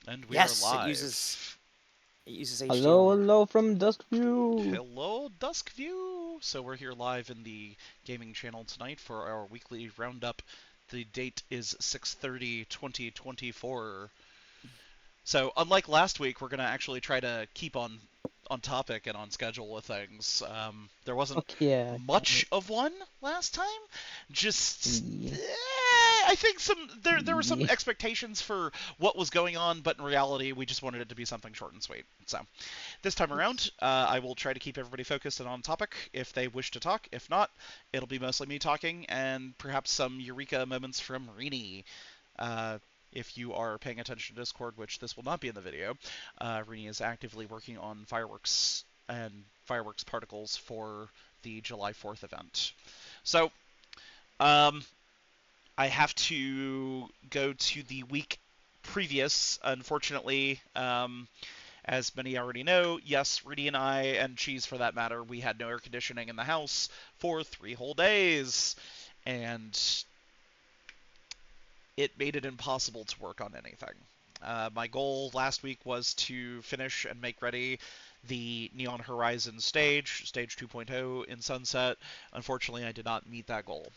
And we are Yes, it uses Hello, HDR. hello from Duskview. Hello, Duskview! So we're here live in the gaming channel tonight for our weekly roundup. The date is 6/30/2024. So unlike last week, we're going to actually try to keep on topic and on schedule with things. There wasn't Fuck yeah. much of one last time. Just Yeah. I think there were some Yeah. expectations for what was going on, but in reality, we just wanted it to be something short and sweet. So this time around, I will try to keep everybody focused and on topic if they wish to talk. If not, it'll be mostly me talking and perhaps some eureka moments from Rini. Uh, if you are paying attention to Discord, which this will not be in the video, Rini is actively working on fireworks and fireworks particles for the July 4th event. So, um, I have to go to the week previous. Unfortunately, as many already know, yes, Rudy and I, and Cheese for that matter, we had no air conditioning in the house for 3 whole days. And it made it impossible to work on anything. My goal last week was to finish and make ready the Neon Horizon stage 2.0 in Sunset. Unfortunately, I did not meet that goal.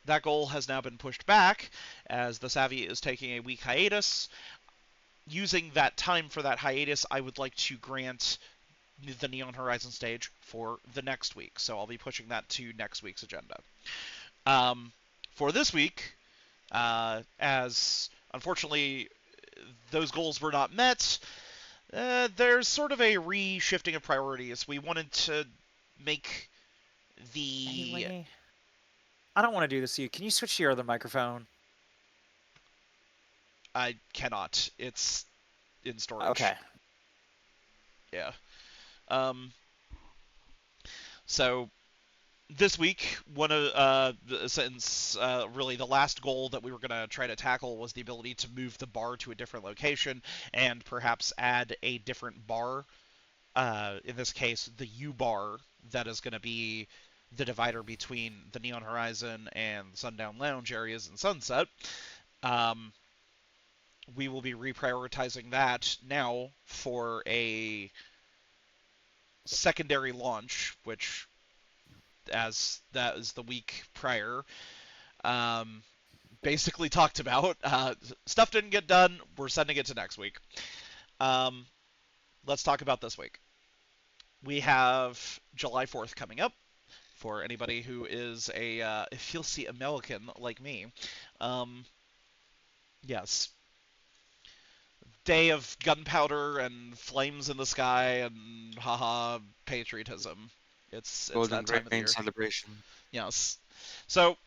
That goal has now been pushed back as the Savvy is taking a week hiatus. Using that time for that hiatus, I would like to grant the Neon Horizon stage for the next week. So I'll be pushing that to next week's agenda. Um, for this week, as unfortunately those goals were not met, there's sort of a reshifting of priorities. We wanted to make Hey, the Wingy. I don't want to do this to you. Can you switch to your other microphone? I cannot. It's in storage. Okay. Yeah. Um, so this week, one of since really the last goal that we were going to try to tackle was the ability to move the bar to a different location and perhaps add a different bar. In this case, the U bar that is going to be the divider between the Neon Horizon and Sundown Lounge areas in Sunset. Um, we will be reprioritizing that now for a secondary launch, which, as that is the week prior, um, basically talked about. Stuff didn't get done. We're sending it to next week. Um, let's talk about this week. We have July 4th coming up. For anybody who is a filthy American like me, um, yes, day of gunpowder and flames in the sky and haha patriotism. It's Golden that time of the Grain year. celebration. Yes. So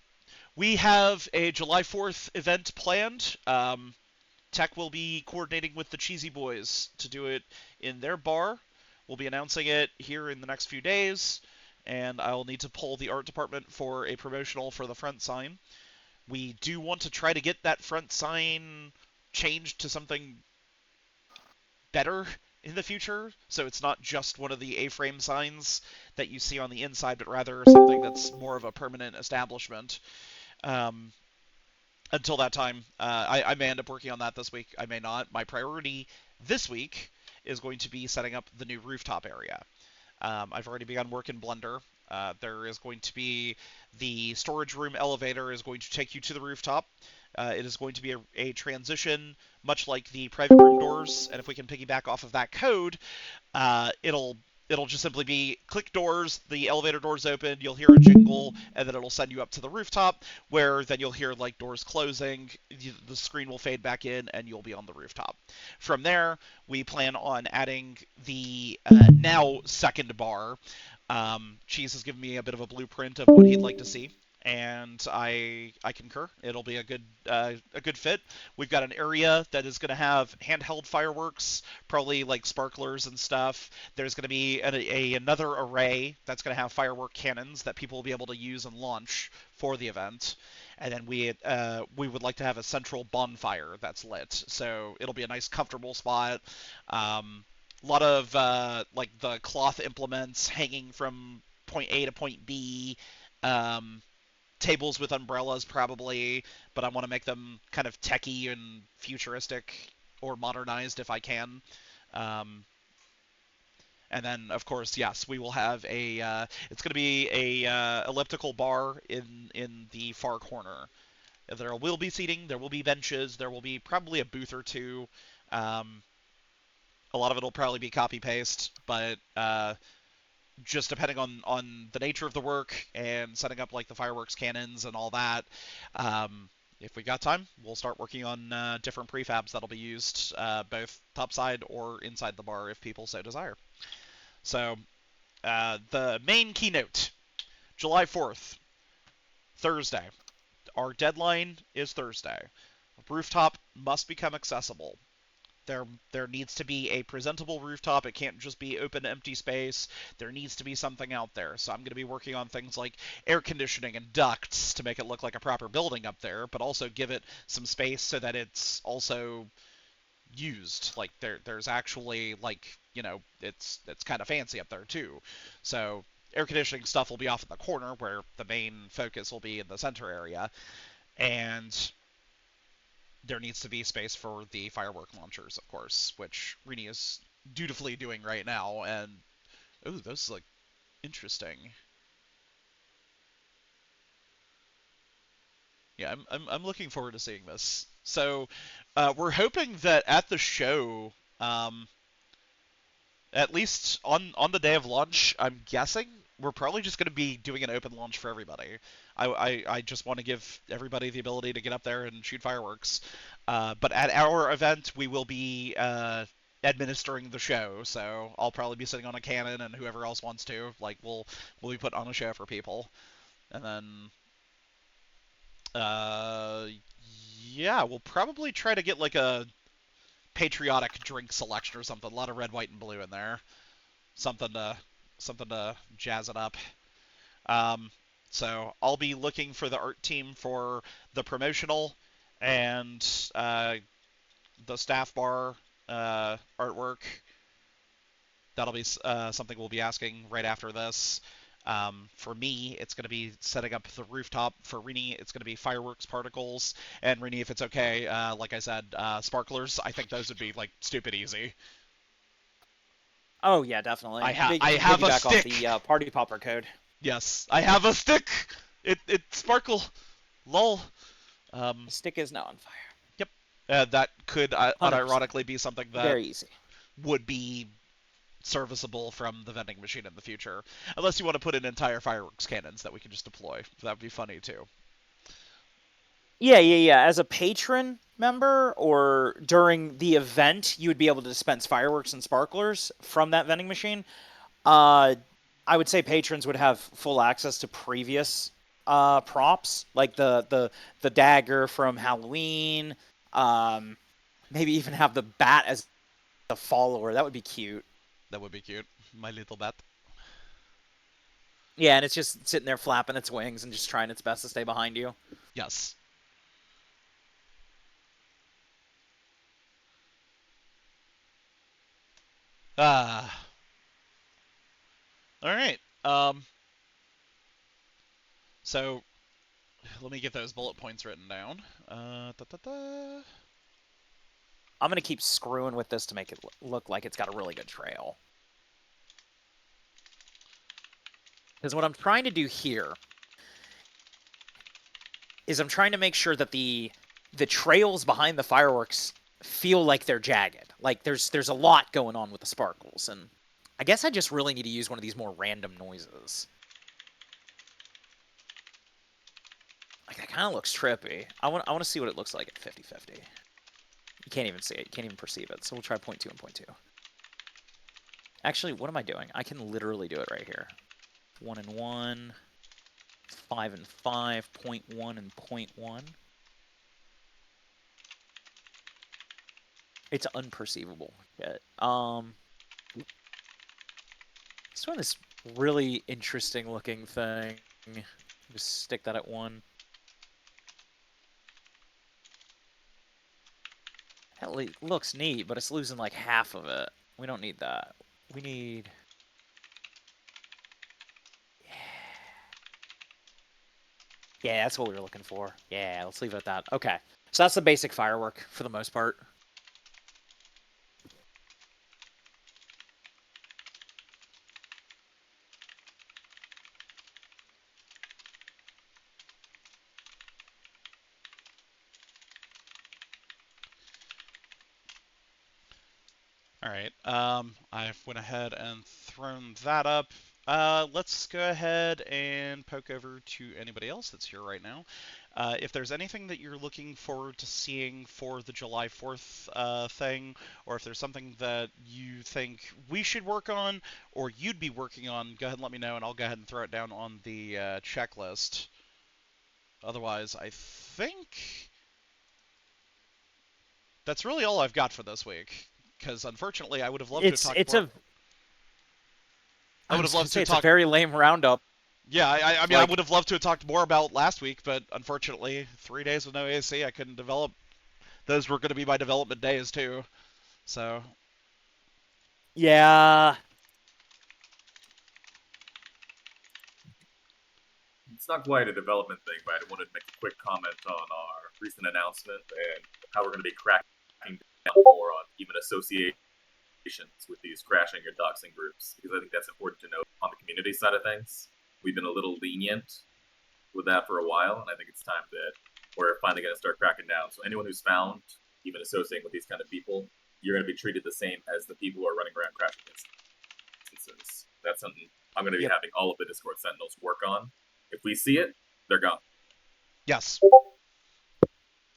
we have a July 4th event planned. Tech will be coordinating with the Cheesy Boys to do it in their bar. We'll be announcing it here in the next few days, and I'll need to pull the art department for a promotional for the front sign. We do want to try to get that front sign changed to something better in the future, so it's not just one of the A-frame signs that you see on the inside, but rather something that's more of a permanent establishment. Um, until that time, I may end up working on that this week. I may not. My priority this week is going to be setting up the new rooftop area. I've already begun work in Blender. There is going to be the storage room elevator is going to take you to the rooftop. It is going to be a transition, much like the private room doors. And if we can piggyback off of that code, it'll just simply be click doors, the elevator doors open, you'll hear a jingle, and then it'll send you up to the rooftop, where then you'll hear like doors closing, the screen will fade back in, and you'll be on the rooftop. From there, we plan on adding the now second bar. Cheese has given me a bit of a blueprint of what he'd like to see, and I concur. It'll be a good fit. We've got an area that is going to have handheld fireworks, probably like sparklers and stuff. There's going to be another array that's going to have firework cannons that people will be able to use and launch for the event. And then we would like to have a central bonfire that's lit, so it'll be a nice, comfortable spot. A lot of like the cloth implements hanging from point A to point B. Um, Tables with umbrellas probably, but I want to make them kind of techy and futuristic or modernized if I can. And then, of course, yes, we will have a. It's going to be a elliptical bar in the far corner. There will be seating. There will be benches. There will be probably a booth or two. A lot of it will probably be copy paste, but just depending on the nature of the work and setting up like the fireworks cannons and all that. If we got time, we'll start working on different prefabs that'll be used both topside or inside the bar if people so desire. So the main keynote, July 4th, Thursday. Our deadline is Thursday. Rooftop must become accessible. There needs to be a presentable rooftop. It can't just be open, empty space. There needs to be something out there. So I'm going to be working on things like air conditioning and ducts to make it look like a proper building up there, but also give it some space so that it's also used. Like there's actually like, it's kind of fancy up there too. So air conditioning stuff will be off in the corner where the main focus will be in the center area. And there needs to be space for the firework launchers, of course, which Rini is dutifully doing right now. And oh, those look interesting. Yeah, I'm looking forward to seeing this. So we're hoping that at the show, at least on the day of launch, I'm guessing we're probably just going to be doing an open launch for everybody. I just want to give everybody the ability to get up there and shoot fireworks. But at our event, we will be administering the show, so I'll probably be sitting on a cannon, and whoever else wants to, like, we'll be put on a show for people. And then, yeah, we'll probably try to get like a patriotic drink selection or something. A lot of red, white, and blue in there. Something to jazz it up. So I'll be looking for the art team for the promotional and the staff bar artwork. That'll be something we'll be asking right after this. For me, it's going to be setting up the rooftop. For Rini, it's going to be fireworks particles. And Rini, if it's okay, like I said, sparklers. I think those would be like stupid easy. Oh yeah, definitely. I have a Piggyback stick. off the party popper code. Yes, I have a stick. It sparkle. Lol. The stick is now on fire. Yep. That could unironically be something that very easy would be serviceable from the vending machine in the future. Unless you want to put in entire fireworks cannons that we can just deploy. That would be funny too. Yeah. As a patron member or during the event, you would be able to dispense fireworks and sparklers from that vending machine. I would say patrons would have full access to previous props, like the dagger from Halloween. Maybe even have the bat as a follower. That would be cute. That would be cute. My little bat. Yeah, and it's just sitting there flapping its wings and just trying its best to stay behind you. Yes. All right. So let me get those bullet points written down. I'm going to keep screwing with this to make it look like it's got a really good trail. Because what I'm trying to do here is I'm trying to make sure that the trails behind the fireworks feel like they're jagged. Like there's a lot going on with the sparkles. And I guess I just really need to use one of these more random noises. Like that kind of looks trippy. I want to see what it looks like at 50-50. You can't even see it. You can't even perceive it. So we'll try 0.2 and 0.2. Actually, what am I doing? I can literally do it right here. 1 and 1, 5 and 5, 0.1 and 0.1. It's unperceivable. Yet. Just doing this really interesting looking thing. Just stick that at 1. That looks neat, but it's losing like half of it. We don't need that. We need... Yeah, that's what we were looking for. Yeah, let's leave it at that. Okay. So that's the basic firework for the most part. All right. I've went ahead and thrown that up. Let's go ahead and poke over to anybody else that's here right now. If there's anything that you're looking forward to seeing for the July 4th thing, or if there's something that you think we should work on, or you'd be working on, go ahead and let me know, and I'll go ahead and throw it down on the checklist. Otherwise, I think that's really all I've got for this week. Because unfortunately, I would have loved to have talked It's more. a. I I would have was gonna loved to say have it's a talked. very lame roundup. Yeah, I mean, I Like, would have loved to have talked more about last week, but unfortunately, 3 days with no AC, I couldn't develop. Those were going to be my development days too. So, yeah, It's not quite a development thing, but I wanted to make a quick comment on our recent announcement and how we're going to be cracking down more on even associations with these crashing or doxing groups, because I think that's important to note on the community side of things. We've been a little lenient with that for a while, and I think it's time that we're finally going to start cracking down. So anyone who's found even associating with these kind of people, you're going to be treated the same as the people who are running around crashing instances. That's something I'm going to be having all of the Discord Sentinels work on. If we see it, they're gone. yes.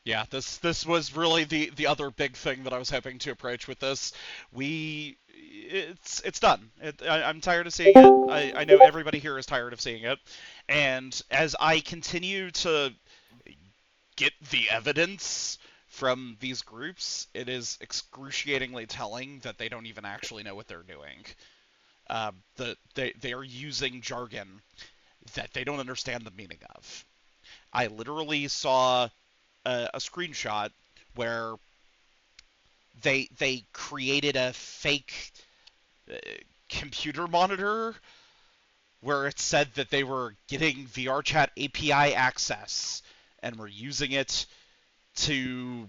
Yeah, this was really the other big thing that I was hoping to approach with this. It's done. I'm tired of seeing it. I know everybody here is tired of seeing it, and as I continue to get the evidence from these groups, it is excruciatingly telling that they don't even actually know what they're doing. They are using jargon that they don't understand the meaning of. I literally saw a screenshot where they created a fake uh, computer monitor where it said that they were getting VRChat API access and were using it to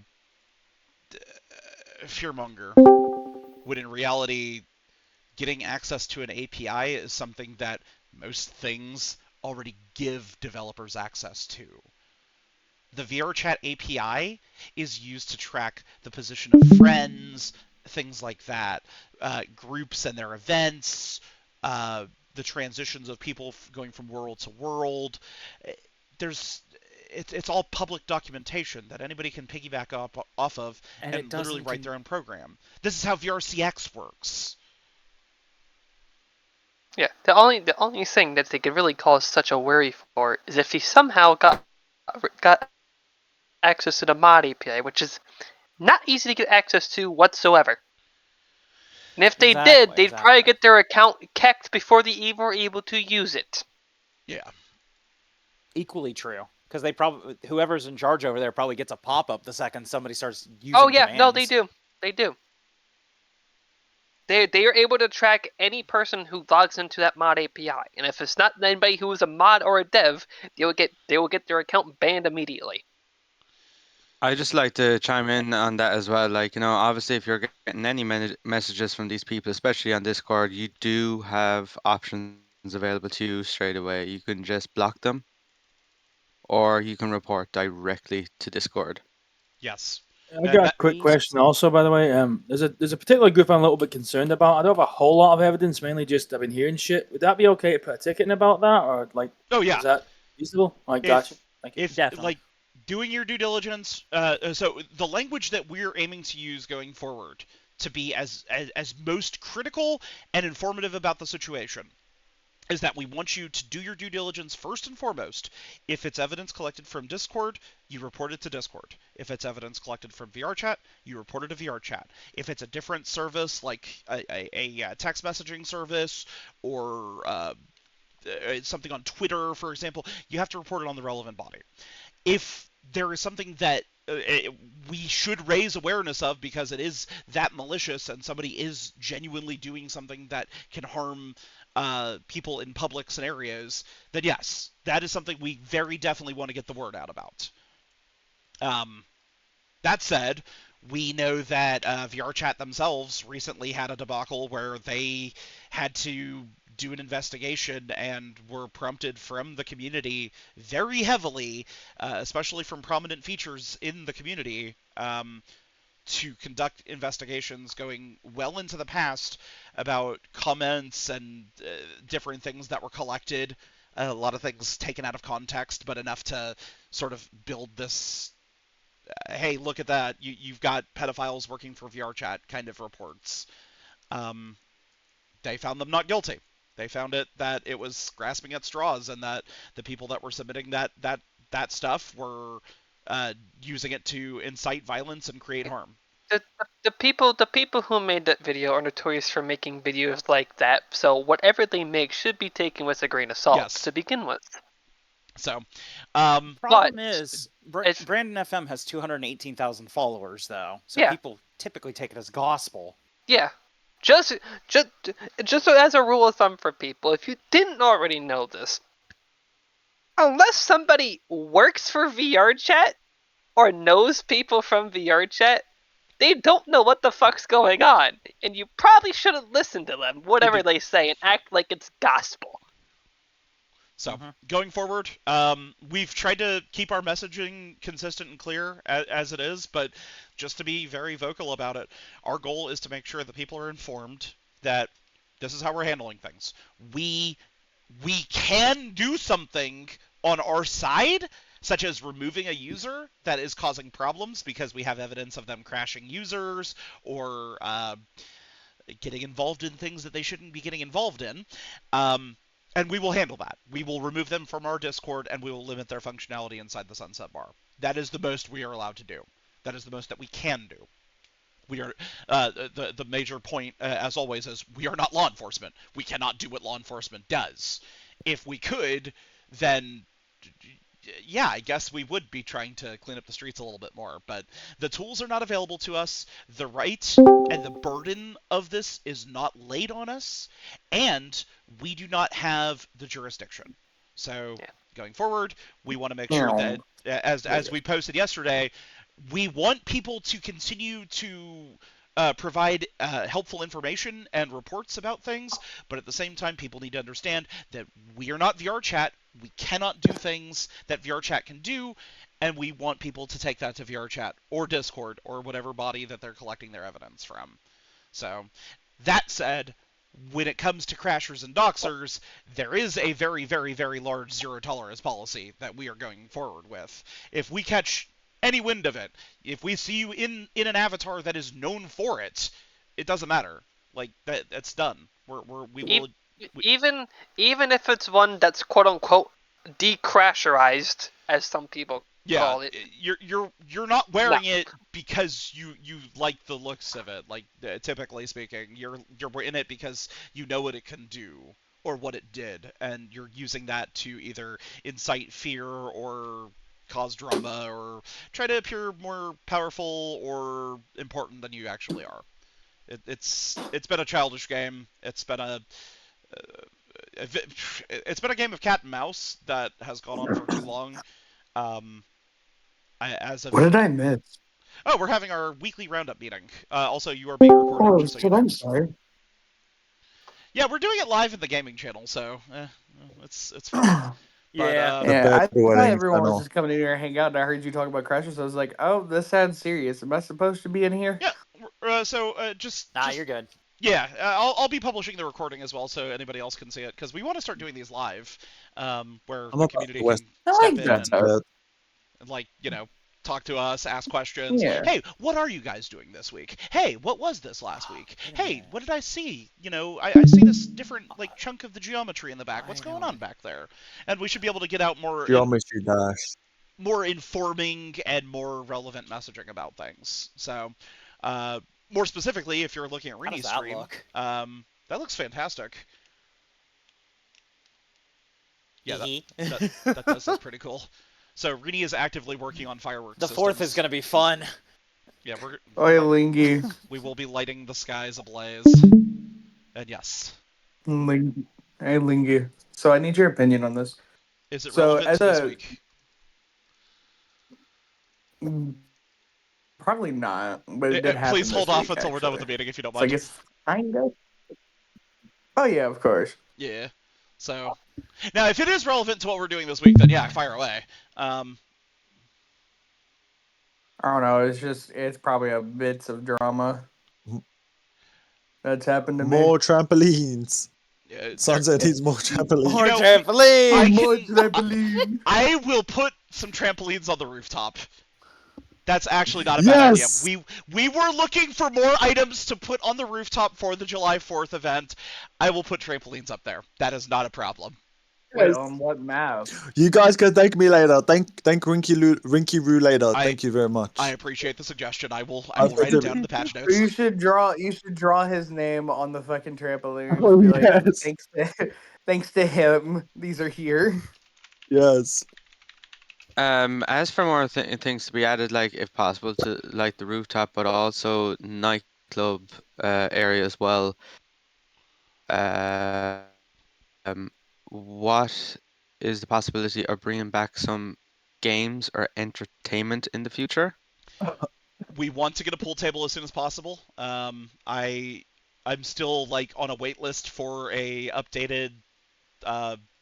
fearmonger, when in reality, getting access to an API is something that most things already give developers access to. The VRChat API is used to track the position of friends, things like that, groups and their events, the transitions of people going from world to world. There's it's all public documentation that anybody can piggyback off of and it and literally doesn't. write their own program. This is how VRCX works. Yeah, the only thing that they could really cause such a worry for is if he somehow got access to the mod API, which is not easy to get access to whatsoever. And if they did, they'd probably get their account kicked before they even were able to use it. Yeah. Equally true, because they probably whoever's in charge over there probably gets a pop-up the second somebody starts using. Oh yeah, commands. no, they do. They do. They are able to track any person who logs into that mod API, and if it's not anybody who is a mod or a dev, they will get their account banned immediately. I just like to chime in on that as well. Like, obviously, if you're getting any messages from these people, especially on Discord, you do have options available to you straight away. You can just block them, or you can report directly to Discord. Yes. I got a quick question also, by the way. There's a particular group I'm a little bit concerned about. I don't have a whole lot of evidence, mainly just I've been hearing shit. Would that be okay to put a ticket in about that, or like? Oh yeah. Is that feasible? Gotcha. Thank you. If Definitely. like doing your due diligence, so the language that we're aiming to use going forward to be as most critical and informative about the situation is that we want you to do your due diligence first and foremost. If it's evidence collected from Discord, you report it to Discord. If it's evidence collected from VRChat, you report it to VRChat. If it's a different service like a text messaging service or something on Twitter, for example, you have to report it on the relevant body. If there is something that we should raise awareness of because it is that malicious and somebody is genuinely doing something that can harm people in public scenarios, then yes, that is something we very definitely want to get the word out about. That said, we know that VRChat themselves recently had a debacle where they had to do an investigation and were prompted from the community very heavily, especially from prominent features in the community, to conduct investigations going well into the past about comments and different things that were collected. A lot of things taken out of context, but enough to sort of build this. Hey, look at that! You've got pedophiles working for VRChat kind of reports. Um, they found them not guilty. They found that it was grasping at straws, and that the people that were submitting that stuff were using it to incite violence and create harm. The people who made that video are notorious for making videos like that. So whatever they make should be taken with a grain of salt Yes. to begin with. So, Problem is, it's- Brandon FM has 218,000 followers, though, so Yeah. people typically take it as gospel. Yeah, just as a rule of thumb for people, if you didn't already know this, unless somebody works for VRChat or knows people from VRChat, they don't know what the fuck's going on, and you probably shouldn't listen to them, whatever they say, and act like it's gospel. So, going forward, we've tried to keep our messaging consistent and clear as it is, but just to be very vocal about it, our goal is to make sure that people are informed that this is how we're handling things. We can do something on our side, such as removing a user that is causing problems because we have evidence of them crashing users or getting involved in things that they shouldn't be getting involved in. And we will handle that. We will remove them from our Discord, and we will limit their functionality inside the Sunset Bar. That is the most we are allowed to do. That is the most that we can do. We are the major point, as always, is we are not law enforcement. We cannot do what law enforcement does. If we could, then yeah, I guess we would be trying to clean up the streets a little bit more. But the tools are not available to us. The right and the burden of this is not laid on us, and we do not have the jurisdiction. So going forward, we want to make sure that, as we posted yesterday, we want people to continue to provide helpful information and reports about things, but at the same time, people need to understand that we are not VRChat. We cannot do things that VRChat can do, and we want people to take that to VRChat or Discord or whatever body that they're collecting their evidence from. So, that said, when it comes to crashers and doxers, there is a very, very, very large zero tolerance policy that we are going forward with. If we catch any wind of it, if we see you in an avatar that is known for it, it doesn't matter. Like that's done. We will. Even if it's one that's quote unquote decrasherized, as some people call it. You're not wearing it because you like the looks of it. Like typically speaking, you're in it because you know what it can do or what it did, and you're using that to either incite fear or cause drama or try to appear more powerful or important than you actually are. It's been a childish game. It's been a game of cat and mouse that has gone on for too long. What did I miss? Oh, we're having our weekly roundup meeting. Also, you are being recorded. Oh, Just so you shit, know. I'm sorry. Yeah, we're doing it live in the gaming channel, so it's fine. Yeah. Yeah, I thought wedding everyone was channel. just coming in here and hang out, and I heard you talk about Crashers, so I was like, oh, this sounds serious. Am I supposed to be in here? Yeah. So just You're good. Yeah, I'll be publishing the recording as well, so anybody else can see it, because we want to start doing these live, where the community can step in and like talk to us, ask questions. Yeah. Hey, what are you guys doing this week? Hey, what was this last week? Hey, what did I see? I see this different chunk of the geometry in the back. What's going on back there? And we should be able to get out more Geometry dash. more informing and more relevant messaging about things. So, more specifically, if you're looking at Rini's stream, look? that looks fantastic. Yeah, that does look pretty cool. So Rini is actively working on fireworks. The 4th is going to be fun. Yeah, Oi, Lingy. we will be lighting the skies ablaze. And yes. Hey, Lingy. So I need your opinion on this. Is it relevant to this week? Probably not, but it did happen. Please hold this off week, until we're done with the actually. meeting, if you don't So I mind. guess kind of. Oh yeah, of course. Yeah. So now, if it is relevant to what we're doing this week, then yeah, fire away. I don't know. It's probably a bits of drama that's happened to me. More trampolines. There- Sunset needs more More trampolines. know, trampoline. I More can- trampoline. I will put some trampolines on the rooftop. That's actually not a bad idea. Yes! We were looking for more items to put on the rooftop for the July 4th event. I will put trampolines up there. That is not a problem. Wait, on what map? You guys can thank me later. Thank Rinky Roo later. Thank you very much. I appreciate the suggestion. I will I'll write put it it- down in the patch notes. You should draw his name on the fucking trampoline. Oh, Be like, yes. thanks to him, these are here. Yes. As for more things to be added, like if possible to like the rooftop, but also nightclub area as well. Uh, what is the possibility of bringing back some games or entertainment in the future? We want to get a pool table as soon as possible. I'm still like on a wait list for a updated,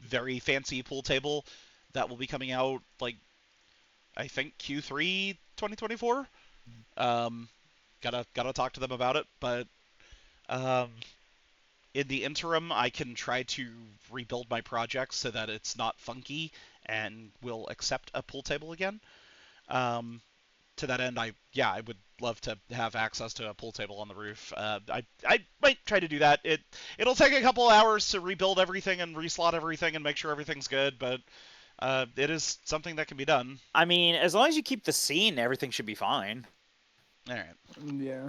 very fancy pool table that will be coming out like I think Q3 2024. Gotta talk to them about it, but um, in the interim, I can try to rebuild my project so that it's not funky and will accept a pool table again. Um, to that end, I would love to have access to a pool table on the roof. I might try to do that. It'll take a couple hours to rebuild everything and reslot everything and make sure everything's good, but it is something that can be done. I mean, as long as you keep the scene, everything should be fine. All right. Yeah.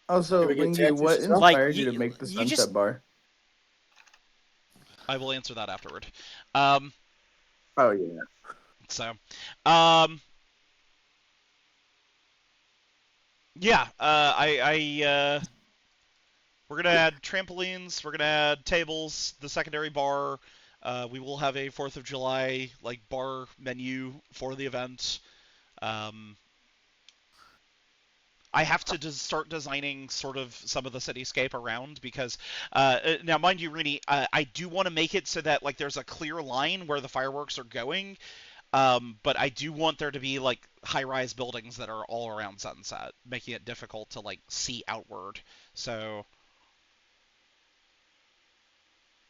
Also, Can we get Lingy, Tetris what as well? inspired Like, you to you- make the you sunset just- bar? I will answer that afterward. Oh yeah. So, yeah, we're gonna add trampolines. We're gonna add tables. The secondary bar. We will have a 4th of July like bar menu for the event. I have to start designing sort of some of the cityscape around because now, mind you, Rini, I do want to make it so that like there's a clear line where the fireworks are going. But I do want there to be like high-rise buildings that are all around Sunset, making it difficult to like see outward. So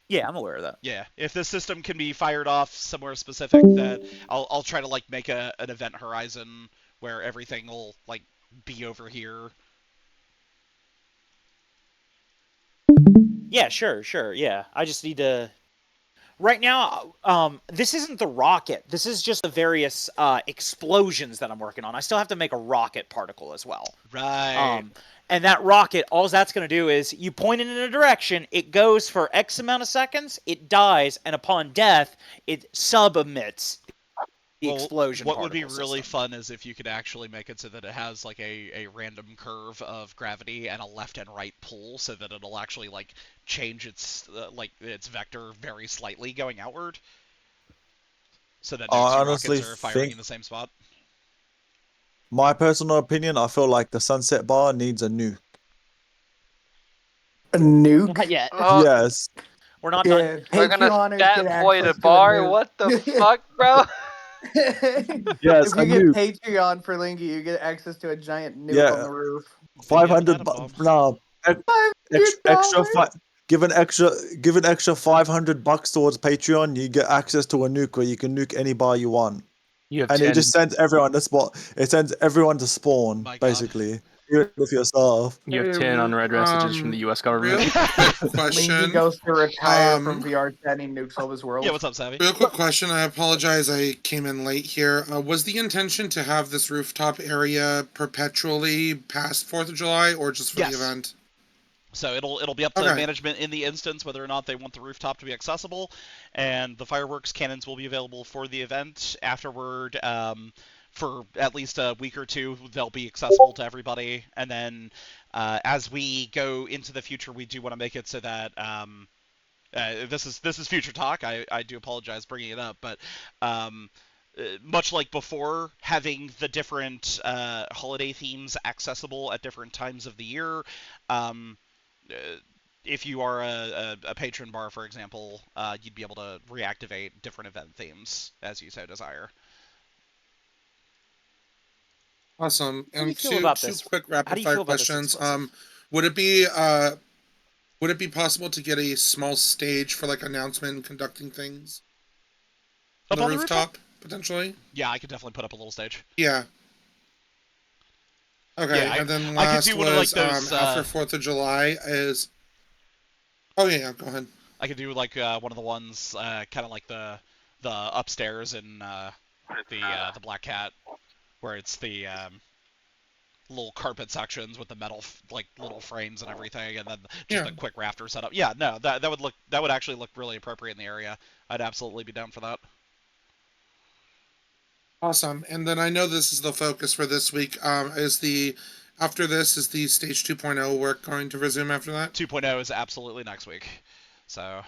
Yeah, I'm aware of that. yeah, if this system can be fired off somewhere specific, that I'll try to like make an event horizon where everything will like be over here. Yeah, sure. Yeah, I just need to. Right now, this isn't the rocket. This is just the various explosions that I'm working on. I still have to make a rocket particle as well. Right. And that rocket, all that's going to do is you point it in a direction, it goes for X amount of seconds, it dies, and upon death, it sub-emits the explosion what would be particle really system. fun is if you could actually make it so that it has like a random curve of gravity and a left and right pull, so that it'll actually like change its like its vector very slightly going outward, so that no I two honestly rockets are firing think- in the same spot. My personal opinion, I feel like the Sunset Bar needs a nuke. A nuke. Not yet. Oh, Yes. We're not Yeah, done. we're gonna Patreoners stat get void a access to bar? nuke. What the fuck, bro? Yes, If a you get nuke. Patreon for Lingy, you get access to a giant nuke Yeah. on the roof. 500 atom bucks. bomb. No. Extra $500? give an extra 500 bucks towards Patreon, you get access to a nuke where you can nuke any bar you want. You have And 10. it just sends everyone to spawn. It sends everyone to spawn, My God. basically. Even if you're staff. You have 10 unread messages from the U.S. government. Real quick Lingy question. goes to retire Um, from VR10, he nukes all his worlds. Yeah, what's up, Savvy? Real quick question. I apologize. I came in late here. Was the intention to have this rooftop area perpetually past 4th of July, or just for Yes. the event? So it'll be up to Okay. management in the instance whether or not they want the rooftop to be accessible, and the fireworks cannons will be available for the event. Afterward, for at least a week or two, they'll be accessible to everybody. And then as we go into the future, we do want to make it so that this is future talk. I do apologize bringing it up, but much like before, having the different holiday themes accessible at different times of the year. If you are a patron bar, for example, you'd be able to reactivate different event themes as you so desire. Awesome. How do you And feel two about two this? quick How rapid do you fire feel about this questions. exclusive? Would it be possible to get a small stage for like announcement and conducting things on Up the on the rooftop? rooftop potentially? Yeah, I could definitely put up a little stage. Yeah. Okay. Yeah, And then I could do last one of like was those. after 4th of July is. Oh yeah, go ahead. I could do like one of the ones, kind of like the upstairs in the Black Cat, where it's the little carpet sections with the metal like little frames and everything, and then just Yeah. a quick rafter setup. Yeah, no, that would actually look really appropriate in the area. I'd absolutely be down for that. Awesome. And then I know this is the focus for this week. Is the after this is the stage 2.0 work going to resume after that? 2.0 is absolutely next week, so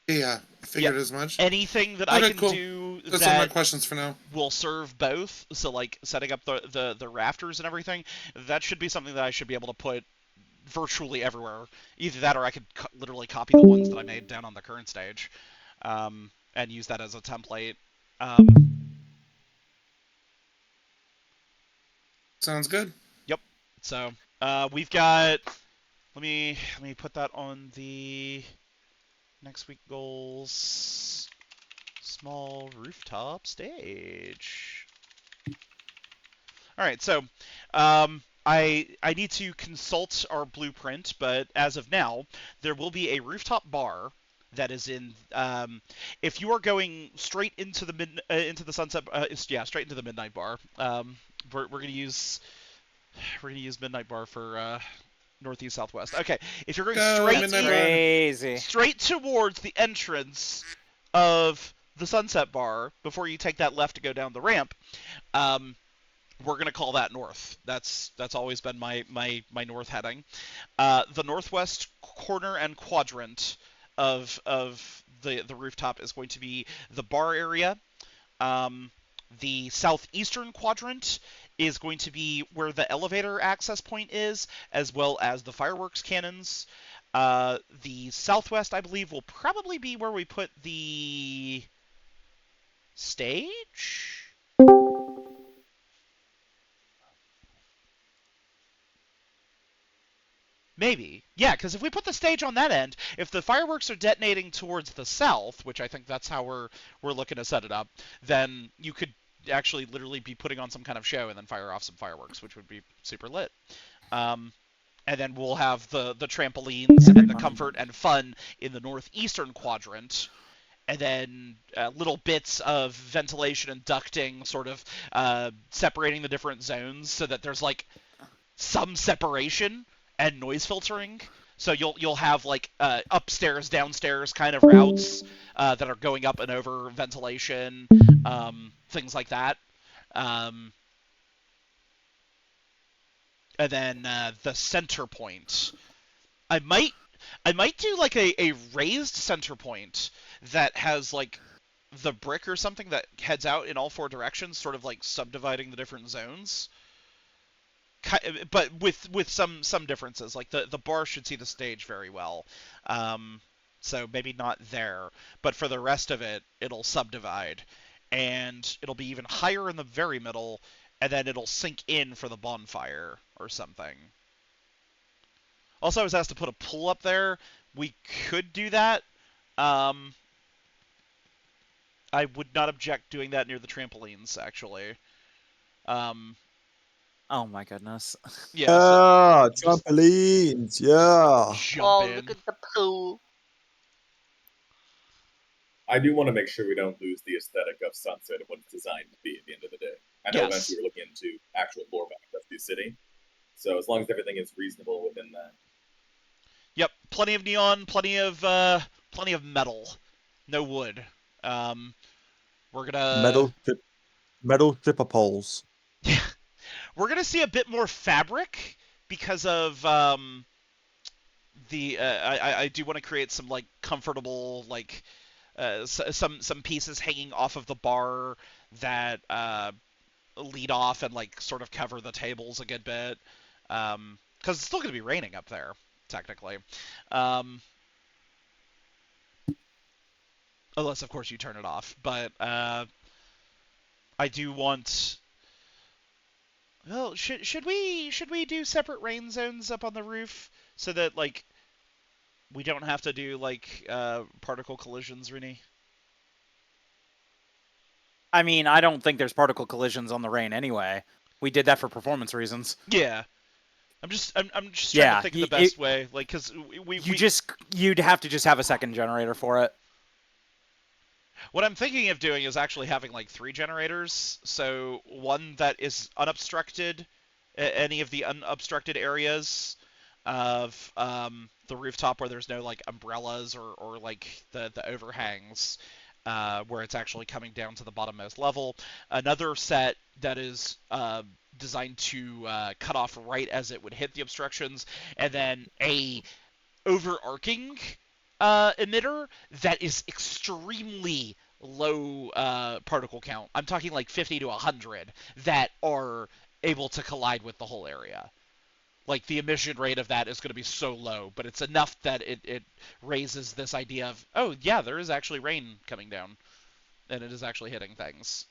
Yeah, I figured as much. anything that I Okay, can cool. do That's all my that questions for now. will serve both. So like setting up the rafters and everything, that should be something that I should be able to put virtually everywhere. Either that, or I could literally copy the ones that I made down on the current stage, and use that as a template. Sounds good. Yep. So we've got. Let me put that on the next week goals. Small rooftop stage. All right, so I need to consult our blueprint, but as of now, there will be a rooftop bar that is in. If you are going straight into the into the sunset, straight into the midnight bar. We're gonna use midnight bar for northeast southwest. Okay, if you're going Go, Midnight Bar. Crazy. straight towards the entrance of the sunset bar before you take that left to go down the ramp, we're gonna call that north. That's always been my north heading. The northwest corner and quadrant of the rooftop is going to be the bar area. The southeastern quadrant is going to be where the elevator access point is, as well as the fireworks cannons. The southwest, I believe, will probably be where we put the stage. Maybe. Yeah, because if we put the stage on that end, if the fireworks are detonating towards the south, which I think that's how we're looking to set it up, then you could actually literally be putting on some kind of show and then fire off some fireworks, which would be super lit. And then we'll have the trampolines and the comfort and fun in the northeastern quadrant. And then little bits of ventilation and ducting sort of separating the different zones so that there's like some separation and noise filtering. So you'll have like upstairs, downstairs kind of routes that are going up and over ventilation, things like that. Um, and then the center point. I might do like a raised center point that has like the brick or something that heads out in all four directions, sort of like subdividing the different zones. But with some differences. Like the bar should see the stage very well, so maybe not there. But for the rest of it, it'll subdivide, and it'll be even higher in the very middle, and then it'll sink in for the bonfire or something. Also, I was asked to put a pool up there. We could do that. Um, I would not object doing that near the trampolines, actually. Um, Oh my goodness. yeah, so just Trampolines. Yeah. jump Oh, look in. at the pool. I do want to make sure we don't lose the aesthetic of Sunset and what it's designed to be at the end of the day. I know Yes. eventually we're looking into actual lore back of the city. So as long as everything is reasonable within that. Yep, plenty of neon, plenty of metal, no wood. We're gonna Metal stripper poles. we're gonna see a bit more fabric because of the I do want to create some like comfortable like some pieces hanging off of the bar that lead off and like sort of cover the tables a good bit, because it's still gonna be raining up there technically. Unless, of course, you turn it off. But I do want Well, should we do separate rain zones up on the roof so that like we don't have to do like particle collisions, Renee? I mean, I don't think there's particle collisions on the rain anyway. We did that for performance reasons. Yeah. I'm just trying to Yeah, think of the best way, like, because you'd have to just have a second generator for it. What I'm thinking of doing is actually having like 3 generators. So one that is unobstructed, any of the unobstructed areas of the rooftop where there's no like umbrellas or like the overhangs, where it's actually coming down to the bottommost level. Another set that is designed to cut off right as it would hit the obstructions, and then a overarching emitter that is extremely low particle count. I'm talking like 50 to 100 that are able to collide with the whole area. Like the emission rate of that is going to be so low, but it's enough that it raises this idea of, oh yeah, there is actually rain coming down, and it is actually hitting things.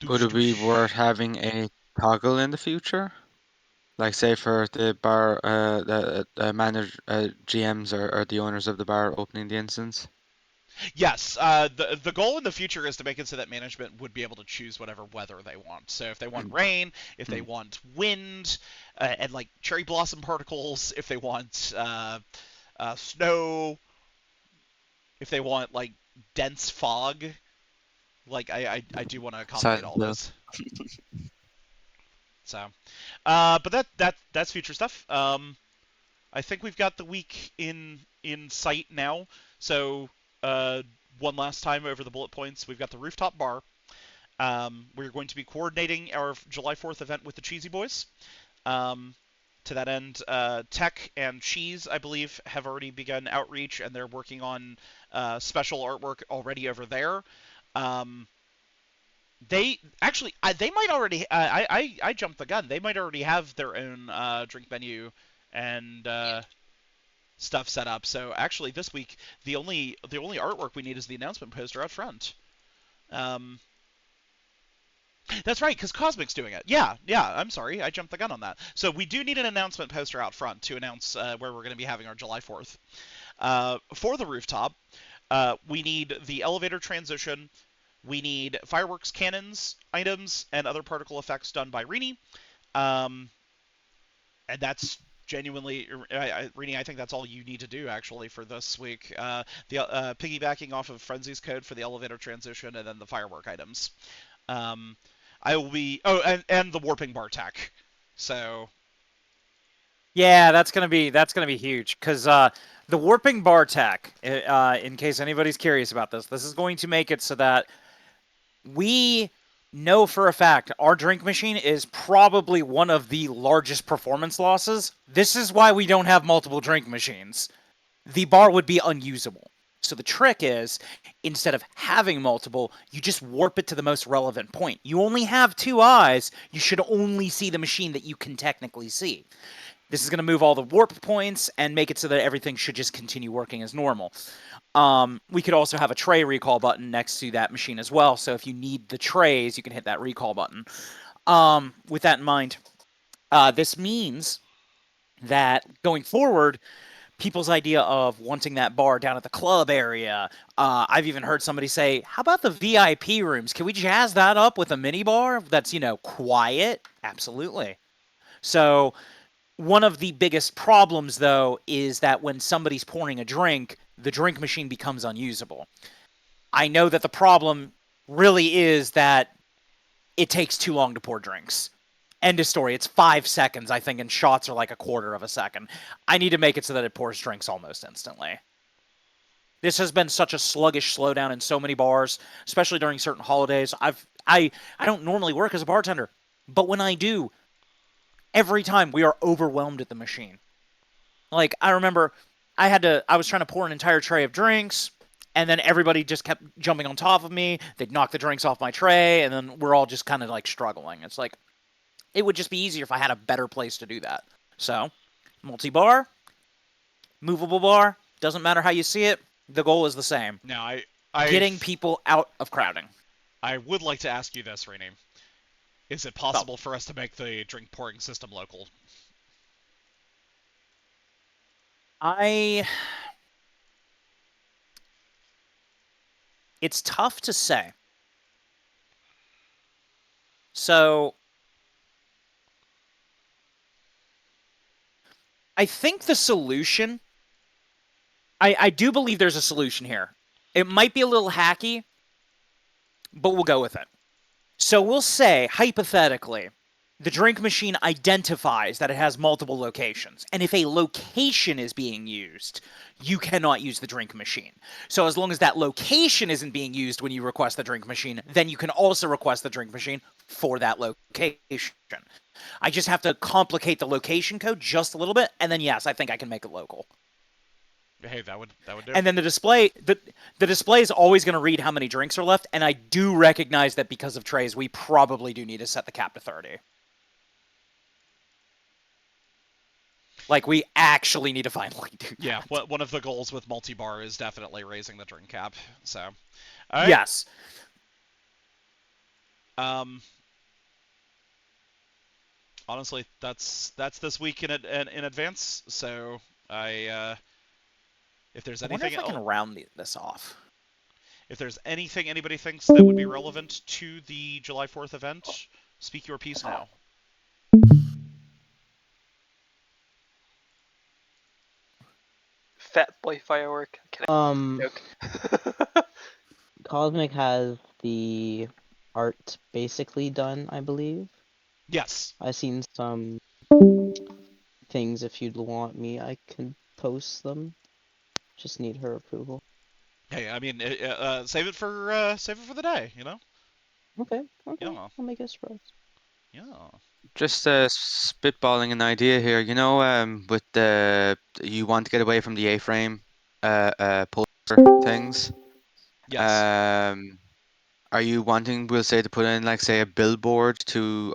Would it be worth having a toggle in the future? Like, say, for the bar, the manager, GMs or the owners of the bar opening the instance? Yes, the goal in the future is to make it so that management would be able to choose whatever weather they want. So if they want rain, if they want wind, and like cherry blossom particles, if they want snow, if they want like dense fog, like I do want to accommodate all those. So, but that's future stuff. I think we've got the week in sight now. So, one last time over the bullet points, we've got the rooftop bar. We're going to be coordinating our July 4th event with the Cheesy Boys. To that end, Tech and Cheese, I believe, have already begun outreach, and they're working on special artwork already over there. They actually, they might already. I jumped the gun. They might already have their own drink menu and stuff set up. So actually, this week the only artwork we need is the announcement poster out front. That's right, because Cosmic's doing it. Yeah. I'm sorry, I jumped the gun on that. So we do need an announcement poster out front to announce where we're going to be having our July 4th. For the rooftop, we need the elevator transition. We need fireworks, cannons, items, and other particle effects done by Rini. And that's genuinely, Rini, I think that's all you need to do, actually, for this week. Piggybacking off of Frenzy's code for the elevator transition, and then the firework items. I will be... Oh, and the warping bar tech. So... Yeah, that's gonna be huge, because the warping bar tech, in case anybody's curious about this is going to make it so that we know for a fact our drink machine is probably one of the largest performance losses. This is why we don't have multiple drink machines. The bar would be unusable. So the trick is, instead of having multiple, you just warp it to the most relevant point. You only have 2 eyes. You should only see the machine that you can technically see. This is going to move all the warp points and make it so that everything should just continue working as normal. We could also have a tray recall button next to that machine as well, so if you need the trays, you can hit that recall button. With that in mind, this means that going forward, people's idea of wanting that bar down at the club area, I've even heard somebody say, how about the VIP rooms? Can we jazz that up with a mini bar that's, quiet? Absolutely. So one of the biggest problems, though, is that when somebody's pouring a drink, the drink machine becomes unusable. I know that the problem really is that it takes too long to pour drinks. End of story. It's 5 seconds, I think, and shots are like a quarter of a second. I need to make it so that it pours drinks almost instantly. This has been such a sluggish slowdown in so many bars, especially during certain holidays. I don't normally work as a bartender, but when I do, every time we are overwhelmed at the machine. Like, I remember I was trying to pour an entire tray of drinks, and then everybody just kept jumping on top of me. They'd knock the drinks off my tray, and then we're all just kind of like struggling. It's like, it would just be easier if I had a better place to do that. So, multi-bar, movable bar, doesn't matter how you see it, the goal is the same. No, getting people out of crowding. I would like to ask you this, Rainy. Is it possible for us to make the drink pouring system local? It's tough to say. So I think the solution, I do believe there's a solution here. It might be a little hacky, but we'll go with it. So we'll say, hypothetically, the drink machine identifies that it has multiple locations. And if a location is being used, you cannot use the drink machine. So as long as that location isn't being used when you request the drink machine, then you can also request the drink machine for that location. I just have to complicate the location code just a little bit, and then yes, I think I can make it local. Hey, that would do. And then the display is always going to read how many drinks are left, and I do recognize that because of trays, we probably do need to set the cap to 30. Like, we actually need to finally do that. Yeah, one of the goals with multi-bar is definitely raising the drink cap. So, all right. Yes. Honestly, that's this week in advance. So if there's I wonder anything if I can round this off. If there's anything anybody thinks that would be relevant to the July 4th event, speak your piece now. Fat boy firework. Joke. Cosmic has the art basically done, I believe. Yes. I've seen some things. If you'd want me, I can post them. Just need her approval. Hey, I mean, save it for the day, you know. Okay. Yeah. I'll make a surprise. Yeah. Just spitballing an idea here. You know, with the you want to get away from the A-frame poster things. Yes. Are you wanting, we'll say, to put in, like, say, a billboard to,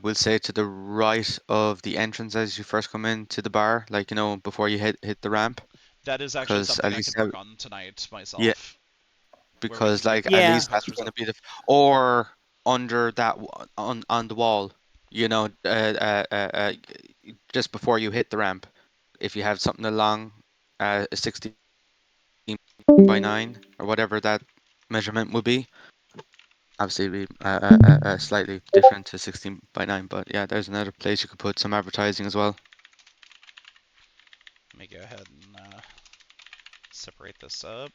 we'll say, to the right of the entrance as you first come into the bar, like, you know, before you hit the ramp? That is actually something I can work on tonight myself. Yeah. Because, like, at least that's going to be the, or under that on the wall, you know, just before you hit the ramp, if you have something along 16 by 9 or whatever that measurement would be. Obviously, it'd be slightly different to 16 by 9, but yeah, there's another place you could put some advertising as well. Let me go ahead and separate this up.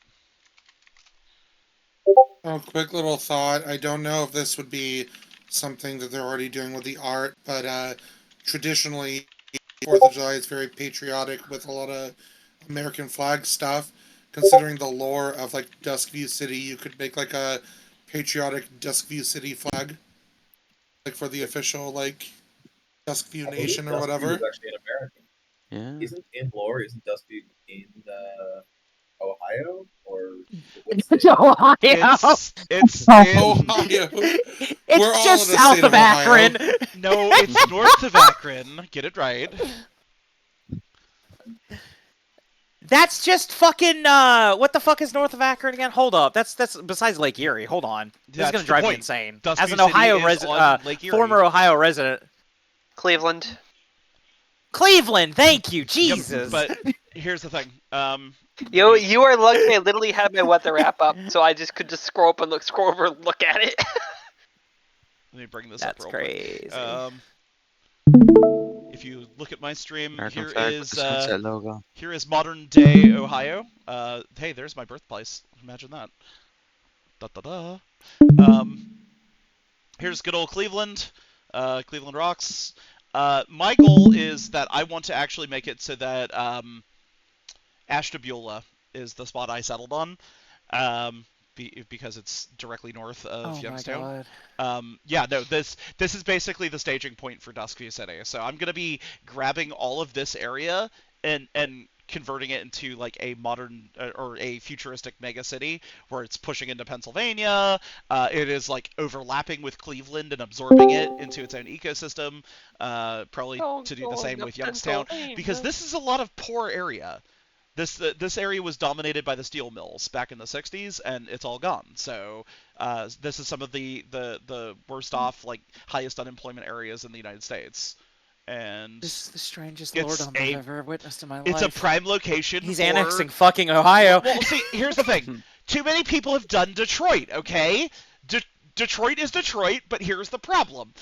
Oh, quick little thought. I don't know if this would be something that they're already doing with the art, but traditionally, 4th of July is very patriotic with a lot of American flag stuff. Considering the lore of like Duskview City, you could make like a patriotic Duskview City flag, like for the official like Duskview Nation or whatever. Is actually an American. Yeah. Isn't Duskview in Ohio or what state? Ohio. It's Ohio. It's just south of Akron. No, it's north of Akron. Get it right. That's just fucking what the fuck is north of Akron again? Hold up. That's besides Lake Erie. Hold on. This is gonna drive me insane. Duskview As an Ohio former Ohio resident. Cleveland. Cleveland, thank you, Jesus. Yep, but here's the thing. You are lucky I literally had my weather app up, so I just could just scroll over and look at it. Let me bring this That's up real crazy. quick. If you look at my stream, American here flag is with the sunset logo. here is modern day Ohio. Hey, there's my birthplace. Imagine that. Da da da. Here's good old Cleveland. Cleveland rocks. My goal is that I want to actually make it so that Ashtabula is the spot I settled on, because it's directly north of Youngstown. Yeah, no, this is basically the staging point for Duskview City. So I'm gonna be grabbing all of this area and converting it into like a modern or a futuristic mega city where it's pushing into Pennsylvania. It is like overlapping with Cleveland and absorbing it into its own ecosystem. Probably to do the same with Youngstown, because this is a lot of poor area. This area was dominated by the steel mills back in the 60s, and it's all gone. So this is some of the worst off, like highest unemployment areas in the United States. And This is the strangest it's lordom I've ever witnessed in my life. it's a prime location. He's for... annexing fucking Ohio. Well, see, here's the thing. Too many people have done Detroit, okay? Detroit is Detroit, but here's the problem.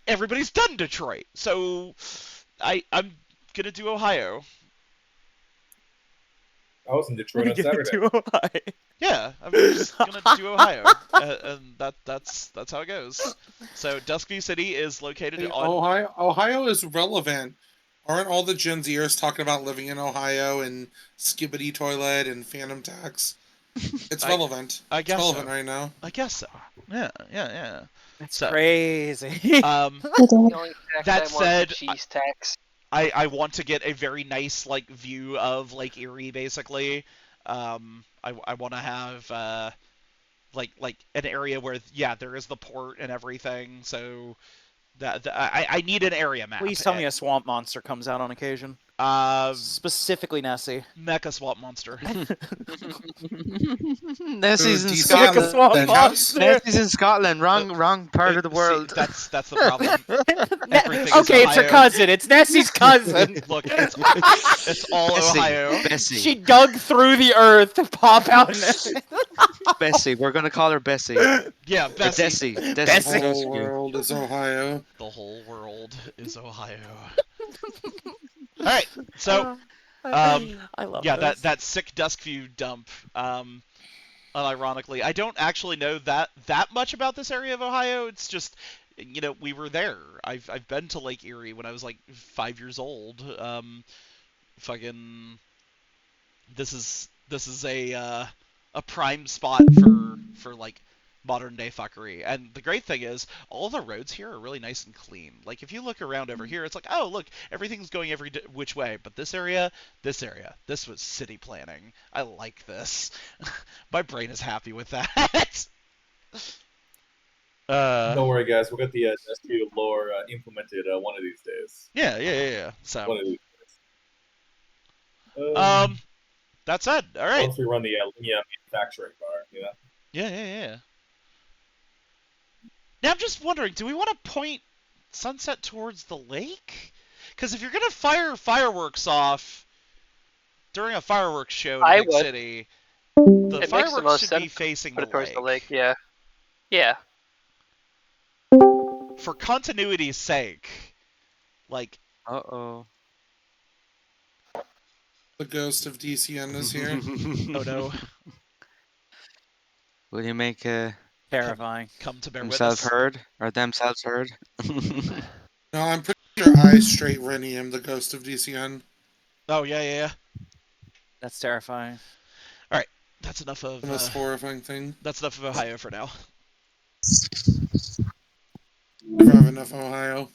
Everybody's done Detroit. So I'm going to do Ohio. I was in Detroit on Saturday. Yeah, I'm just gonna do Ohio, and that's how it goes. So Dusky City is located on Ohio is relevant. Aren't all the Gen Zers talking about living in Ohio and Skibbity Toilet and Phantom Tax? It's relevant. I guess it's relevant so. right now. I guess so. Yeah. That's crazy. The only tax That I want said, is cheese tax. I want to get a very nice like view of Lake Erie, basically. I want to have like an area where there is the port and everything. So I need an area map. Please tell me a swamp monster comes out on occasion. Specifically Nessie. Mecha swamp monster. Nessie's in DC Scotland. swamp monster. Nessie's in Scotland. Wrong part of the world. See, that's the problem. Everything is Okay, it's her Ohio. cousin. It's Nessie's cousin. Look, it's all Bessie, Ohio. Bessie. She dug through the earth to pop out Nessie. Bessie. We're gonna call her Bessie. Yeah, Or Bessie. Desi. The Desi. whole world is Ohio. The whole world is Ohio. All right, so I love this. that sick Duskview dump. Unironically, I don't actually know that much about this area of Ohio. It's just, we were there. I've been to Lake Erie when I was like 5 years old. Fucking, this is a prime spot for like modern day fuckery. And the great thing is, all the roads here are really nice and clean. Like, if you look around over here, it's like, oh, look, everything's going which way. But this area, this was city planning. I like this. My brain is happy with that. Don't worry, guys. We'll get the SQ lore implemented one of these days. Yeah. So, One of these days. that said, all right. Once we run the Linea manufacturing bar, Yeah. Now I'm just wondering, do we want to point Sunset towards the lake? Because if you're gonna fire fireworks off during a fireworks show in Big City, the It makes the fireworks most should sense be facing Put the it towards lake. the lake, yeah. Yeah. For continuity's sake, like. Uh-oh. The ghost of DCN is here. Oh no. Will you make Terrifying. Come to bear themselves witness. heard or themselves heard? No, I'm pretty sure I straight Rennie am the ghost of DCN. Oh yeah. That's terrifying. All right, that's enough of. The most horrifying thing. That's enough of Ohio for now. Never have enough Ohio.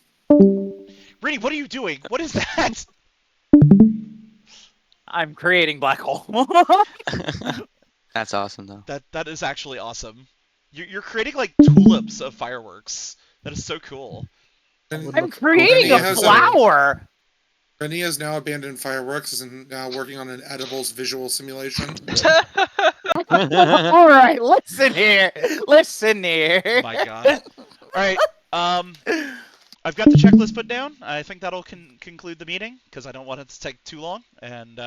Rennie, what are you doing? What is that? I'm creating black hole. That's awesome, though. That is actually awesome. You're creating like tulips of fireworks. That is so cool. I'm creating a flower. Rennie has now abandoned fireworks and is now working on an edibles visual simulation. All right, listen here. My God. All right. I've got the checklist put down. I think that'll conclude the meeting because I don't want it to take too long. And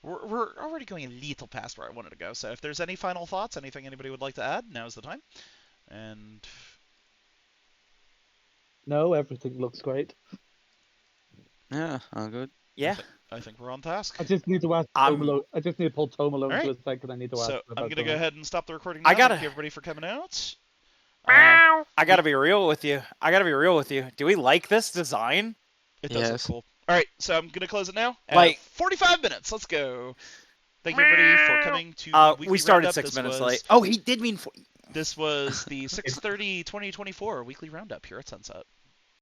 we're already going a little past where I wanted to go. So if there's any final thoughts, anything anybody would like to add, now's the time. And no, everything looks great. Yeah, all good. Yeah. I think we're on task. I just need to ask Tomalo. I just need to pull Tomalo into a second. I need to ask. So I'm gonna go ahead and stop the recording now. Thank you everybody for coming out. I gotta be real with you. Do we like this design? It does look cool. All right, so I'm gonna close it now. Like 45 minutes. Let's go. Thank you everybody for coming to. We started 6 minutes late. Oh, he did mean. This was the 6:30 2024 Weekly Roundup here at Sunset.